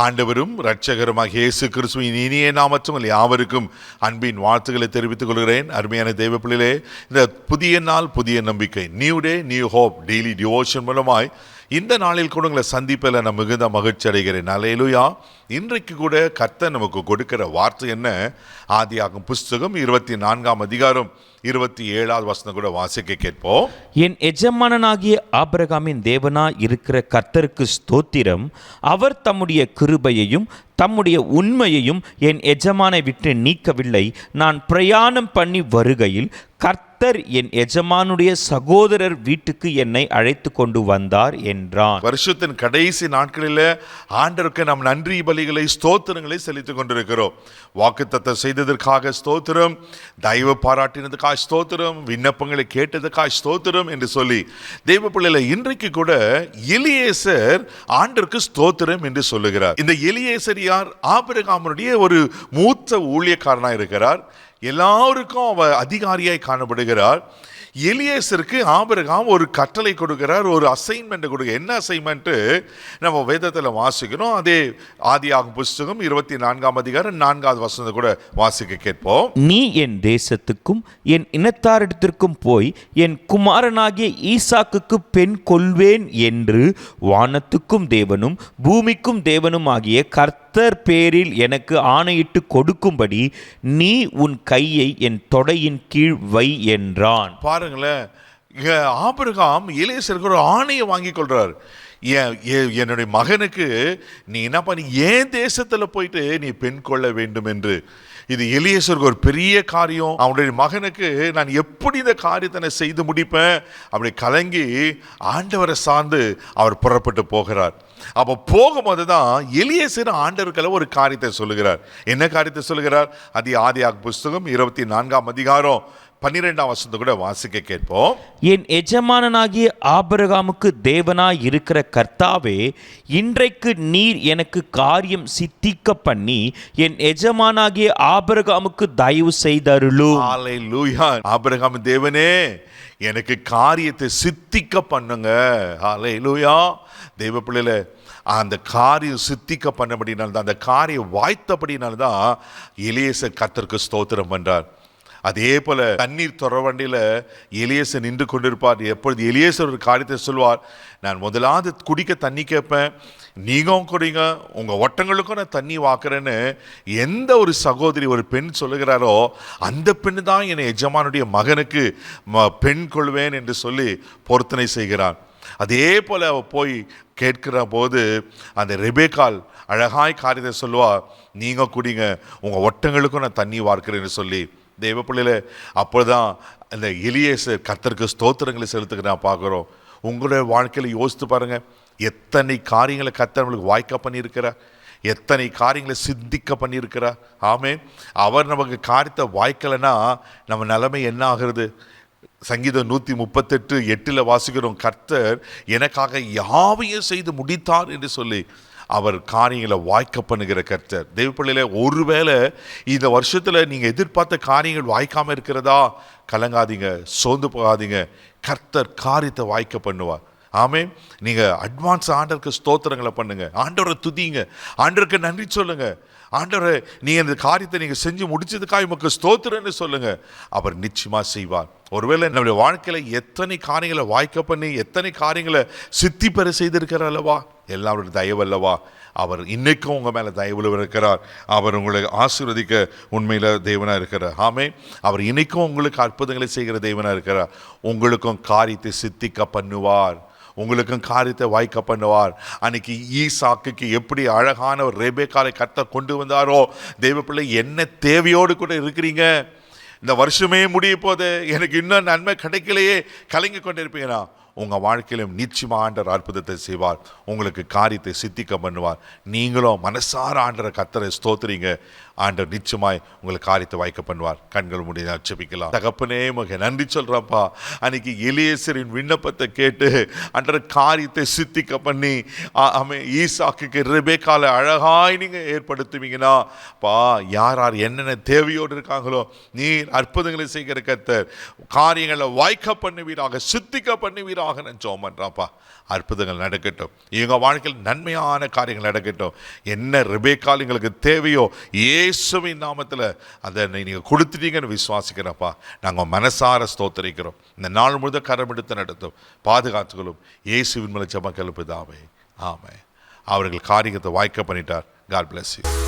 ஆண்டவரும் இரட்சகருமாகிய இயேசு கிறிஸ்துவின் இனிய நாமத்தில் யாவருக்கும் அன்பின் வாழ்த்துக்களை தெரிவித்துக் கொள்கிறேன். அருமையான தெய்வ பிள்ளைகளே, இந்த புதிய நாள் புதிய நம்பிக்கை, new day new hope daily devotion மூலமாய் இந்த நாளில் கூட உங்களை சந்திப்பில் நான் மிகுந்த மகிழ்ச்சி அடைகிறேன். அல்லேலூயா. இன்றைக்கு கூட கர்த்தர் நமக்கு கொடுக்கிற வார்த்தை என்ன? ஆதியாகமம் புஸ்தகம் 24ஆம் அதிகாரம் 27வது வசனம் கூட வாசிக்க கேட்போம். என் எஜமானனாகிய ஆபிரகாமின் தேவனாய் இருக்கிற கர்த்தருக்கு ஸ்தோத்திரம். அவர் தம்முடைய கிருபையையும் தம்முடைய உண்மையையும் என் எஜமானை விட்டு நீக்கவில்லை. நான் பிரயாணம் பண்ணி வருகையில் கர்த்தர் என் எஜமானுடைய சகோதரர் வீட்டுக்கு என்னை அழைத்து கொண்டு வந்தார் என்றான். வருஷத்தின் கடைசி நாட்களில் ஆண்டவருக்கு நாம் நன்றி பலிகளை ஸ்தோத்திரங்களை செலுத்திக் கொண்டிருக்கிறோம். வாக்குத்தத்தம் செய்ததற்காக ஸ்தோத்திரம், தயவு பாராட்டினதுக்காக ஸ்தோத்திரம், விண்ணப்பங்களை கேட்டதுக்காக ஸ்தோத்திரம் என்று சொல்லி தெய்வ பிள்ளைகளை இன்றைக்கு கூட எலியேசர் ஆண்டவருக்கு ஸ்தோத்திரம் என்று சொல்லுகிறார். இந்த எலியேசர் யார்? ஆபிரகாமுடைய ஒரு மூத்த ஊழியக்காரனாக இருக்கிறார். எல்லாருக்கும் அவர் அதிகாரியாய் காணப்படுகிறார். எலியேசருக்கு ஆபிரகாம் ஒரு கட்டளை கொடுக்கிறார், ஒரு அசைன்மெண்ட் கொடுக்க. என்ன அசைன்மெண்ட் நம்ம வேதத்தில் வாசிக்கிறோம். அதே ஆதியாகமம் புஸ்தகம் 24ஆம் அதிகாரம் 4வது வசனத்தை கூட வாசிக்க கேட்போம். நீ என் தேசத்துக்கும் என் இனத்தாரிடத்திற்கும் போய் என் குமாரனாகிய ஈசாக்குக்கு பெண் கொள்வேன் என்று வானத்துக்கும் தேவனும் பூமிக்கும் தேவனும் ஆகிய கர்த்தர் பேரில் எனக்கு ஆணையிட்டு கொடுக்கும்படி நீ உன் கையை என் தொடையின் கீழ் வை என்றான். பாருங்களேன், ஆபிரகாம் எலியேசருக்கு ஒரு ஆணையை வாங்கி கொள்றார். என்னுடைய மகனுக்கு நீ என்ன பண்ணி ஏன் தேசத்துல போயிட்டு நீ பெண் கொள்ள வேண்டும் என்று. இது எலியேசருக்கு ஒரு பெரிய காரியம். அவனுடைய மகனுக்கு நான் எப்படி இந்த காரியத்தை நான் செய்து முடிப்பேன் அப்படி கலங்கி ஆண்டவரை சார்ந்து அவர் புறப்பட்டு போகிறார். அப்போ போகும்போது தான் எலியேசர் ஆண்டவருக்கெல்லாம் ஒரு காரியத்தை சொல்லுகிறார். என்ன காரியத்தை சொல்லுகிறார்? அது ஆதியாகமம் புஸ்தகம் 24ஆம் அதிகாரம் 12ஆம் வசனத்தை கூட வாசிக்க கேட்போம். என் எஜமானனாகிய ஆபிரகாமுக்கு தேவனாய் இருக்கிற கர்த்தாவே, இன்றைக்கு நீர் எனக்கு காரியம் சித்திக்க பண்ணி என் எஜமானாகிய ஆபிரகாமுக்கு தயவு செய்தருளும். ஹல்லேலூயா. ஆபிரகாம் தேவனே, எனக்கு காரியத்தை சித்திக்க பண்ணுங்க. ஹல்லேலூயா. தெய்வ பிள்ளைகளே, அந்த காரியம் சித்திக்க பண்ணபடினால்தான், அந்த காரியம் வாய்த்தபடினால்தான் எலியேசர் கர்த்தருக்கு ஸ்தோத்திரம் பண்றார். அதே போல தண்ணீர் துறவண்டியில் எலியேசர் நின்று கொண்டிருப்பார். எப்பொழுது எலியேசர் ஒரு காரியத்தை சொல்வார், நான் முதலாவது குடிக்க தண்ணி கேட்பேன், நீங்களும் குடிங்க, உங்கள் ஒட்டங்களுக்கும் நான் தண்ணி வாக்குறேன்னு எந்த ஒரு சகோதரி ஒரு பெண் சொல்லுகிறாரோ அந்த பெண் தான் என் எஜமானுடைய மகனுக்கு பெண் கொள்வேன் என்று சொல்லி பொருத்தனை செய்கிறான். அதே போல் அவள் போய் கேட்கிற போது அந்த ரெபேக்கால் அழகாய் காரியத்தை சொல்லுவாள், நீங்கள் குடிங்க, உங்கள் ஒட்டங்களுக்கும் நான் தண்ணி வார்க்கிறேன்னு சொல்லி. தெய்வ பிள்ளைகளே, அப்போதான் அந்த எலியேசர் கர்த்தருக்கு ஸ்தோத்திரங்களை செலுத்துகிறேன் பார்க்குறோம். உங்களுடைய வாழ்க்கையில் யோசித்து பாருங்கள், எத்தனை காரியங்களை கர்த்தர் நம்மளுக்கு வாய்க்க பண்ணியிருக்கிறார், எத்தனை காரியங்களை சிந்திக்க பண்ணியிருக்கிறார். ஆமென். அவர் நமக்கு காரியத்தை வாய்க்கலைன்னா நம்ம நிலைமை என்ன ஆகிறது? சங்கீதம் 138:8 வாசிக்கிறோம், கர்த்தர் எனக்காக யாவையும் செய்து முடித்தார் என்று சொல்லி. அவர் காரியங்களை வாய்க்க பண்ணுகிற கர்த்தர். தெய்வ பிள்ளைகளே, ஒருவேளை இந்த வருஷத்தில் நீங்கள் எதிர்பார்த்த காரியங்கள் வாய்க்காமல் இருக்கிறதா? கலங்காதீங்க, சோர்ந்து போகாதீங்க. கர்த்தர் காரியத்தை வாய்க்க பண்ணுவார். ஆமென். நீங்கள் அட்வான்ஸ் ஆண்டவருக்கு ஸ்தோத்திரங்களை பண்ணுங்க, ஆண்டவரை துதிங்க, ஆண்டவருக்கு நன்றி சொல்லுங்க. ஆண்டவரை நீங்கள் இந்த காரியத்தை நீங்கள் செஞ்சு முடிச்சதுக்காக உமக்கு ஸ்தோத்திரன்னு சொல்லுங்க. அவர் நிச்சயமாக செய்வார். ஒருவேளை நம்முடைய வாழ்க்கையில் எத்தனை காரியங்களை வாய்க்க பண்ணி எத்தனை காரியங்களை சித்தி பெற செய்திருக்கிறார் அல்லவா? எல்லாருடைய தயவு அல்லவா? அவர் இன்னைக்கும் உங்கள் மேலே தயவுல இருக்கிறார். அவர் உங்களை ஆசீர்வதிக்க உண்மையில் தேவனாக இருக்கிறார். ஆமென். அவர் இன்னைக்கும் உங்களுக்கு அற்புதங்களை செய்கிற தேவனாக இருக்கிறார். உங்களுக்கும் காரியத்தை சித்திக்க பண்ணுவார், உங்களுக்கும் காரியத்தை வாய்க்க பண்ணுவார். அன்னைக்கு ஈசாக்குக்கு எப்படி அழகான ஒரு ரெபேக்காலை கர்த்தர் கொண்டு வந்தாரோ, தெய்வ பிள்ளை என்ன தேவையோடு கூட இருக்கிறீங்க, இந்த வருஷமே முடிய போது எனக்கு இன்னும் நன்மை கிடைக்கலையே கலங்கி கொண்டிருப்பீங்கன்னா, உங்கள் வாழ்க்கையிலும் நிச்சயமாக ஆண்டவர் அற்புதத்தை செய்வார், உங்களுக்கு காரியத்தை சித்திக்க பண்ணுவார். நீங்களும் மனசார ஆண்டரை கர்த்தரை ஸ்தோத்திரிங்க, ஆண்டவர் நிச்சயமாய் உங்களுக்கு காரியத்தை வாய்க்க பண்ணுவார். கண்கள் முடிய அச்சபிக்கலாம். தகப்பனே, உங்க நன்றி சொல்கிறப்பா. அன்னைக்கு எலியேசரின் விண்ணப்பத்தை கேட்டு ஆண்டவர் காரியத்தை சித்திக்க பண்ணி ஈசாக்குக்கு ரெபேக்காலை அழகாய் நீங்கள் ஏற்படுத்துவீங்கன்னா பா, யார் யார் என்னென்ன தேவையோடு இருக்காங்களோ நீர் அற்புதங்களை செய்கிற கர்த்தர் காரியங்களை வாய்க்க பண்ணுவீராக, சித்திக்க பண்ணுவீராக. கிருபைக்காக நான் ஜெபம் பண்ணுறேன்ப்பா. அற்புதங்கள் நடக்கட்டும், எங்கள் வாழ்க்கையில் நன்மையான காரியங்கள் நடக்கட்டும். என்ன ரெபேக்கால் எங்களுக்கு தேவையோ இயேசுவின் நாமத்தில் அதை நீங்கள் கொடுத்துட்டீங்கன்னு விசுவாசிக்கிறப்பா. நாங்கள் மனசார ஸ்தோத்திரிக்கிறோம். இந்த நாள் முழுதும் கரம் எடுத்து நடத்தும், பாதுகாத்துகளும் இயேசுவின் மேலே ஜெபம் கேளுப்பிதாவே. ஆமென். அவர்கள் காரியத்தை வாய்க்க பண்ணிட்டார். God bless you.